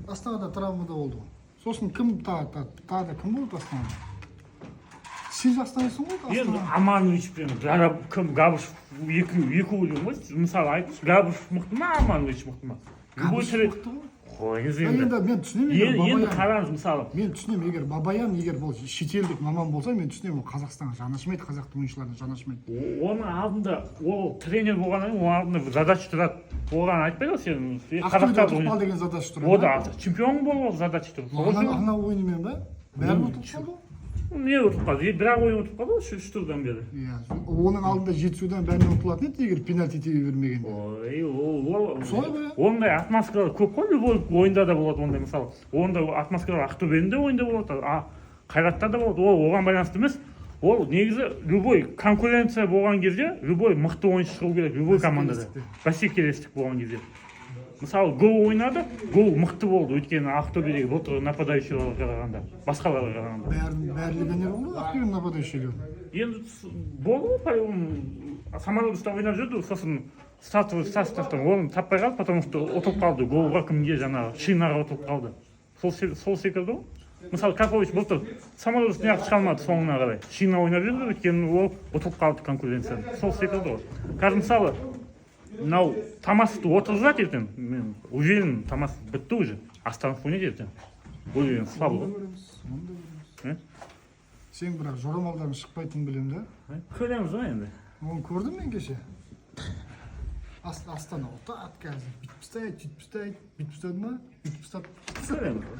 Астанада травмада болды. Сосын кім тағы да кім болды Астанада? Сен жастайсың ғой Енді Астанада. Амановичпен кім Габышев екі өлең ғой. Мысалы айтыңыз, Габышев мықты ма, Аманович мықты ма? Габышев мықты ғой. Қойыңыз Енді енді. мен түсінемін, Енді Бабаян. қараңыз мысалы. Мен түсінемін, егер Бабаян, егер бұл шетелдік маман болса, мен түсінемін, ол Қазақстанға жанашмайды, қазақтың ойыншыларына жанашмайды. Оның алдында ол тренер болғаннан кейін оның алдында задача тұрады. Оған айтпайды ғой сен. Ақтөбеде ұтып қал деген задача тұрады. О да чемпион болу задача тұрды. Ана ойынымен ба? Бәрі ұтып қалды ғой. Не ұтып қалды? Бір-ақ ойын ұтып қалды ғой үш турдан бері. Иә, оның алдында жетісудан бәрінен ұтылатын еді, егер пенальти тебе бермегенде. Ой, ол Солай ба? ондай атмосфера көп қой, любой ойында да болады ондай мысалы. Ондай атмосфера Ақтөбенің де ойында болады, Қайратта да болады. Ол оған байланысты емес. Ол негізі любой конкуренция болған кезде, любой мықты ойыншы шығу керек, любой командада. Бәсекелестік болған кезде. Мысалы, гол ойнады, гол мықты болды, өйткені Ақтөбедегі былтыр нападающийларға қарағанда, басқаларға қарағанда. Бәрі легионер болды, Ақтөбенің нападающийлері. Енді болды ғой, по-моему, Самарудовта ойнап жүрді, сосын стартовый составтан оны таппай қалды, потому что ұтылып қалды, голға кімге жаңағы Шинаға ұтылып қалды. Сол секілді ғой. Мысалы, Карпович былтыр Самарудовта неғып шыға алмады соңына қарай. Шина ойнап жүрді, өйткені ол ұтылып қалды конкуренцияны. Сол секілді ғой. Қазір мысалы, мынау Тамасовты отырғызады ертең, мен уверен, Тамасов бітті уже. Астанов ойнайды ертең. Уверен, слабый ғой. Сен бірақ жорамалдан шықпайтынын білем да. Көреміз ғой енді. Оны көрдім мен кеше. Астана ұтады қазір. Бүйтіп ұстайды, бүйтіп ұстайды. Бүйтіп ұстады ма? Бүйтіп ұстады. Көреміз ғой.